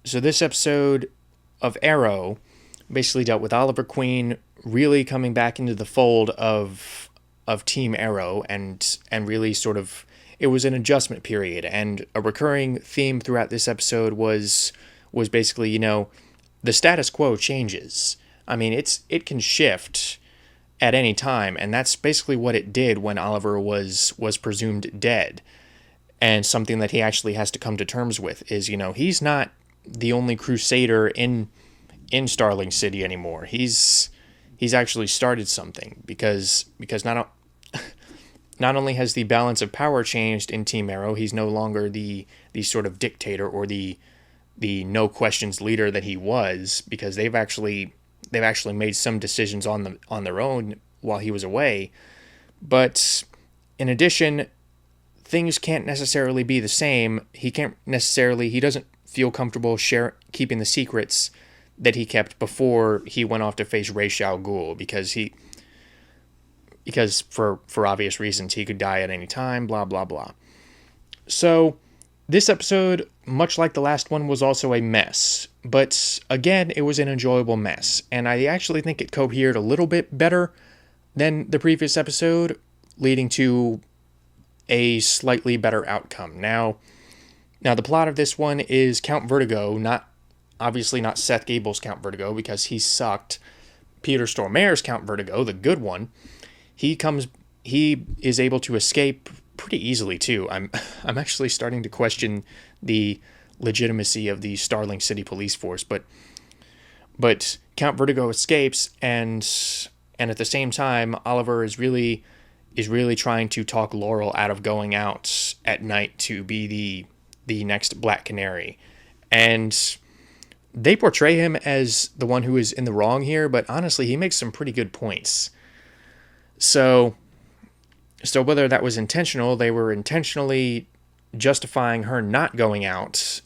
So this episode of Arrow basically dealt with Oliver Queen really coming back into the fold of Team Arrow and really sort of it was an adjustment period, and a recurring theme throughout this episode was basically, the status quo changes. I mean, it can shift at any time, and that's basically what it did when Oliver was presumed dead. And something that he actually has to come to terms with is, he's not the only crusader in Starling City anymore. He's actually started something because not only has the balance of power changed in Team Arrow, he's no longer the sort of dictator or the no questions leader that he was, because they've actually made some decisions on their own while he was away. But in addition, things can't necessarily be the same. He doesn't feel comfortable keeping the secrets that he kept before he went off to face Ra's al Ghul, because for obvious reasons he could die at any time, blah blah blah. So this episode, much like the last one, was also a mess, but again, it was an enjoyable mess, and I actually think it cohered a little bit better than the previous episode, leading to a slightly better outcome. Now the plot of this one is Count Vertigo, obviously not Seth Gable's Count Vertigo because he sucked. Peter Stormare's Count Vertigo, the good one, he is able to escape pretty easily too. I'm actually starting to question the legitimacy of the Starling City police force, but Count Vertigo escapes, and at the same time Oliver is really trying to talk Laurel out of going out at night to be the next Black Canary. And they portray him as the one who is in the wrong here, but honestly, he makes some pretty good points. So whether that was intentional, they were intentionally justifying her not going out,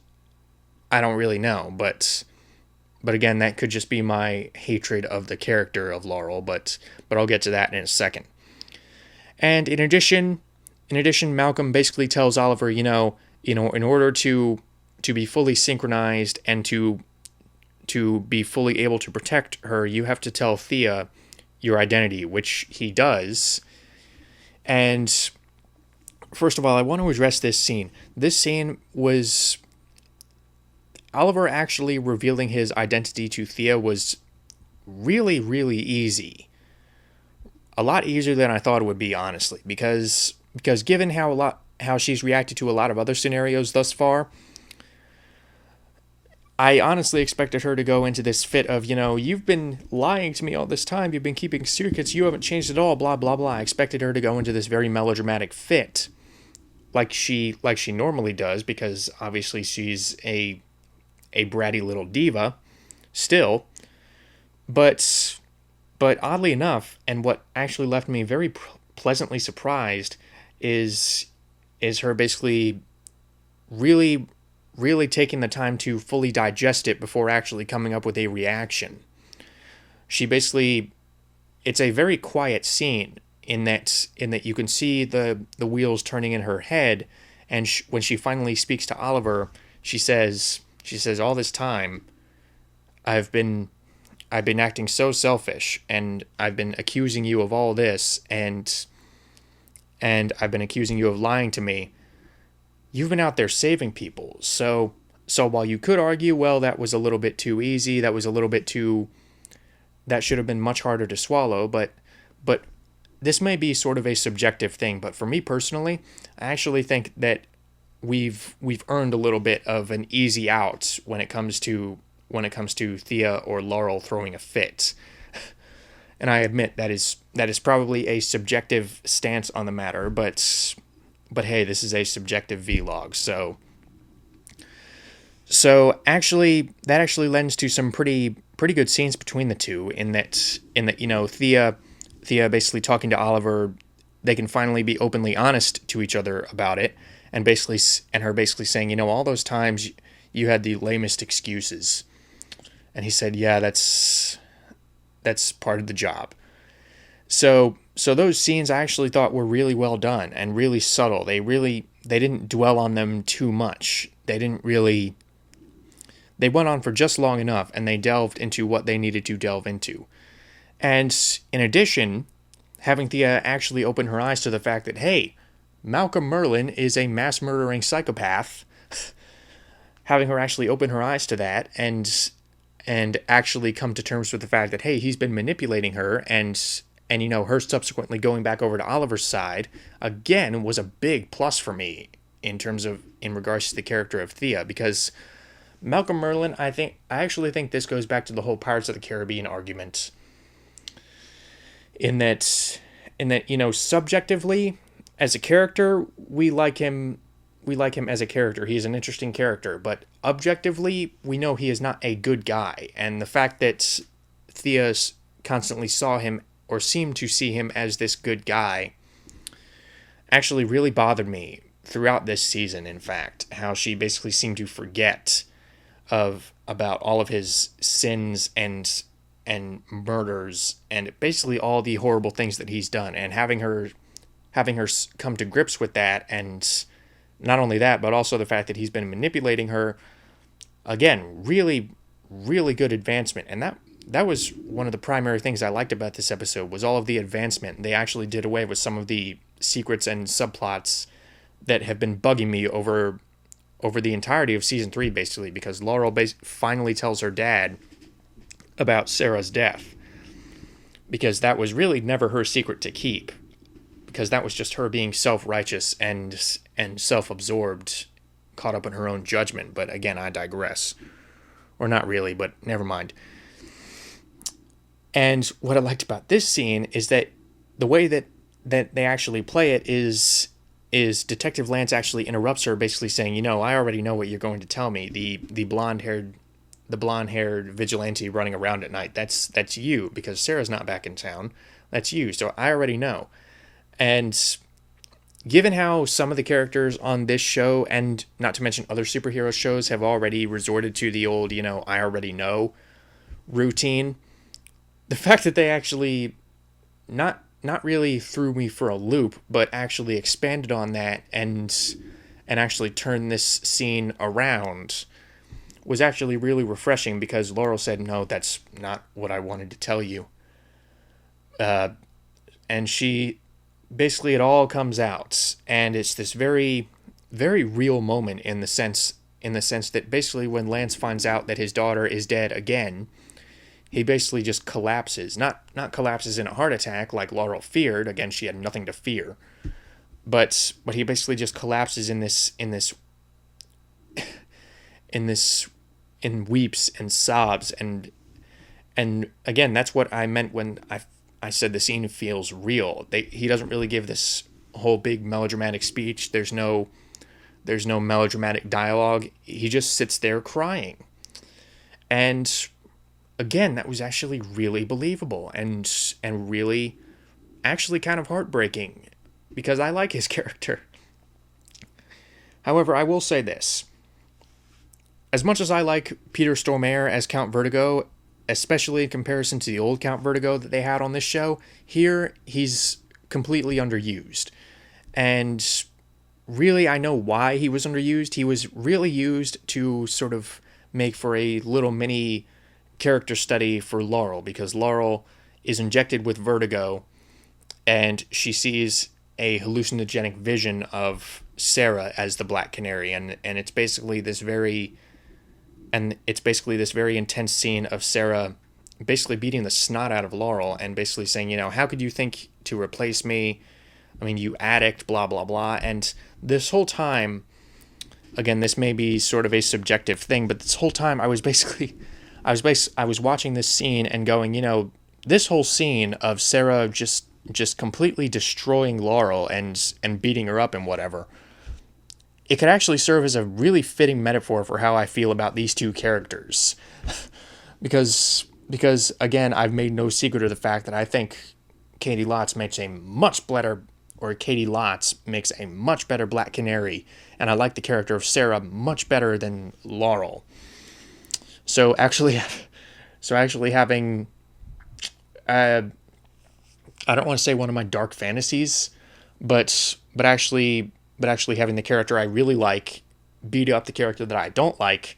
I don't really know. But again, that could just be my hatred of the character of Laurel, but I'll get to that in a second. And in addition, Malcolm basically tells Oliver, in order to be fully synchronized and to be fully able to protect her, you have to tell Thea your identity, which he does. And first of all, I want to address this scene. This scene was Oliver actually revealing his identity to Thea was really, really easy. A lot easier than I thought it would be, honestly, because given how she's reacted to a lot of other scenarios thus far, I honestly expected her to go into this fit of, you've been lying to me all this time, you've been keeping secrets, you haven't changed at all, blah blah blah. I expected her to go into this very melodramatic fit, like she normally does, because obviously she's a bratty little diva still. But oddly enough, and what actually left me very pleasantly surprised is her basically really, really taking the time to fully digest it before actually coming up with a reaction. It's a very quiet scene in that you can see the wheels turning in her head, and when she finally speaks to Oliver, she says, all this time I've been acting so selfish, and I've been accusing you of all this, and I've been accusing you of lying to me. You've been out there saving people. So while you could argue, well, that was a little bit too easy, that should have been much harder to swallow, but this may be sort of a subjective thing, but for me personally, I actually think that we've earned a little bit of an easy out when it comes to Thea or Laurel throwing a fit. And I admit that is probably a subjective stance on the matter, but hey, this is a subjective vlog, so actually that actually lends to some pretty good scenes between the two, in that Thea basically talking to Oliver, they can finally be openly honest to each other about it, and her basically saying, all those times you had the lamest excuses. And he said, yeah, that's part of the job. So those scenes I actually thought were really well done and really subtle. They didn't dwell on them too much. They didn't really they went on for just long enough, and they delved into what they needed to delve into. And in addition, having Thea actually open her eyes to the fact that, hey, Malcolm Merlyn is a mass murdering psychopath, having her actually open her eyes to that and actually come to terms with the fact that, hey, he's been manipulating her, and her subsequently going back over to Oliver's side, again, was a big plus for me in regards to the character of Thea, because Malcolm Merlyn, I actually think this goes back to the whole Pirates of the Caribbean argument, in that, subjectively, as a character, we like him as a character. He's an interesting character, but objectively, we know he is not a good guy. And the fact that Thea constantly saw him, or seemed to see him, as this good guy, actually really bothered me throughout this season, in fact. How she basically seemed to forget about all of his sins and murders, and basically all the horrible things that he's done, and having her come to grips with that, and not only that, but also the fact that he's been manipulating her. Again, really, really good advancement. And that was one of the primary things I liked about this episode, was all of the advancement. They actually did away with some of the secrets and subplots that have been bugging me over the entirety of season 3, basically, because Laurel finally tells her dad about Sarah's death, because that was really never her secret to keep, because that was just her being self-righteous and self-absorbed, caught up in her own judgment. But again, I digress. Or not really, but never mind. And what I liked about this scene is that the way that they actually play it is Detective Lance actually interrupts her, basically saying, I already know what you're going to tell me. The blonde-haired vigilante running around at night, that's you, because Sarah's not back in town. That's you, so I already know. And given how some of the characters on this show, and not to mention other superhero shows, have already resorted to the old, I already know routine, the fact that they actually not really threw me for a loop, but actually expanded on that and actually turned this scene around was actually really refreshing, because Laurel said, no, that's not what I wanted to tell you. And she, basically it all comes out, and it's this very, very real moment in the sense that basically when Lance finds out that his daughter is dead again, he basically just collapses. Not collapses in a heart attack like Laurel feared. Again, she had nothing to fear. But he basically just collapses in weeps and sobs, and again, that's what I meant when I said the scene feels real. He doesn't really give this whole big melodramatic speech. There's no melodramatic dialogue. He just sits there crying. And again, that was actually really believable and really actually kind of heartbreaking, because I like his character. However, I will say this. As much as I like Peter Stormare as Count Vertigo, especially in comparison to the old Count Vertigo that they had on this show, here he's completely underused. And really, I know why he was underused. He was really used to sort of make for a little mini character study for Laurel, because Laurel is injected with vertigo and she sees a hallucinogenic vision of Sara as the Black Canary, and it's basically this very intense scene of Sara basically beating the snot out of Laurel and basically saying, how could you think to replace me? I mean, you addict, blah, blah, blah. And this whole time, again, this may be sort of a subjective thing, but this whole time I was watching this scene and going, this whole scene of Sara just completely destroying Laurel and beating her up and whatever, it could actually serve as a really fitting metaphor for how I feel about these two characters. because again, I've made no secret of the fact that I think Katie Lotz makes a much better Black Canary, and I like the character of Sara much better than Laurel. So actually having, I don't want to say one of my dark fantasies, but actually having the character I really like beat up the character that I don't like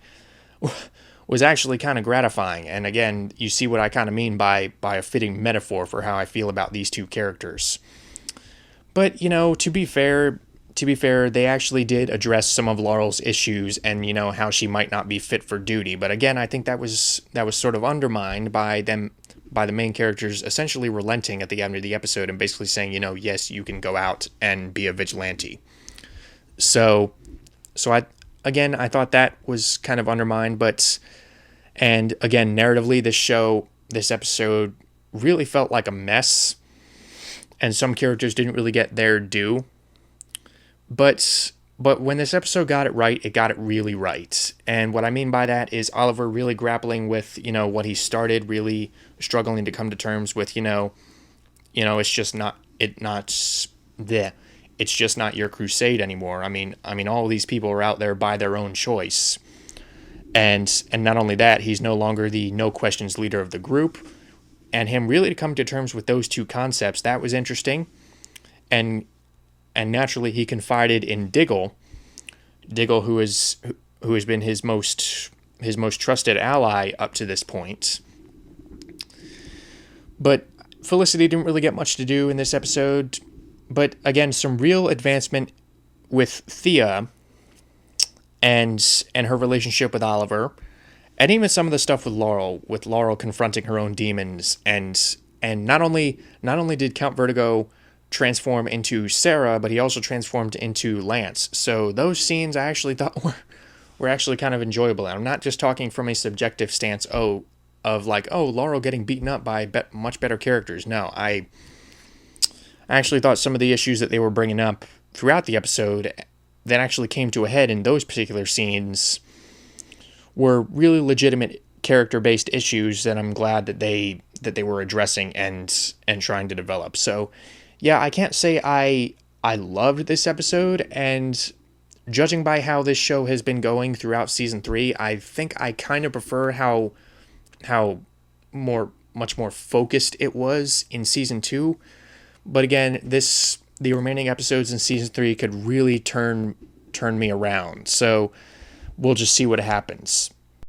was actually kind of gratifying. And again, you see what I kind of mean by a fitting metaphor for how I feel about these two characters. But, to be fair, they actually did address some of Laurel's issues and, how she might not be fit for duty. But again, I think that was sort of undermined by the main characters essentially relenting at the end of the episode and basically saying, yes, you can go out and be a vigilante. So I thought that was kind of undermined, and again, narratively, this episode really felt like a mess, and some characters didn't really get their due. But when this episode got it right, it got it really right. And what I mean by that is Oliver really grappling with, what he started, really struggling to come to terms with, it's just not it's just not your crusade anymore. I mean all these people are out there by their own choice. And not only that, he's no longer the no questions leader of the group. And him really to come to terms with those two concepts, that was interesting. And naturally he confided in Diggle, who has been his most trusted ally up to this point. But Felicity didn't really get much to do in this episode. But again, some real advancement with Thea and her relationship with Oliver, and even some of the stuff with Laurel confronting her own demons, and not only did Count Vertigo transform into Sara, but he also transformed into Lance. So those scenes I actually thought were actually kind of enjoyable. And I'm not just talking from a subjective stance of Laurel getting beaten up by much better characters. No, I actually thought some of the issues that they were bringing up throughout the episode that actually came to a head in those particular scenes were really legitimate character-based issues that I'm glad that they were addressing and trying to develop. So yeah, I can't say I loved this episode, and judging by how this show has been going throughout season 3, I think I kind of prefer how much more focused it was in season 2. But again, the remaining episodes in season 3 could really turn me around. So we'll just see what happens.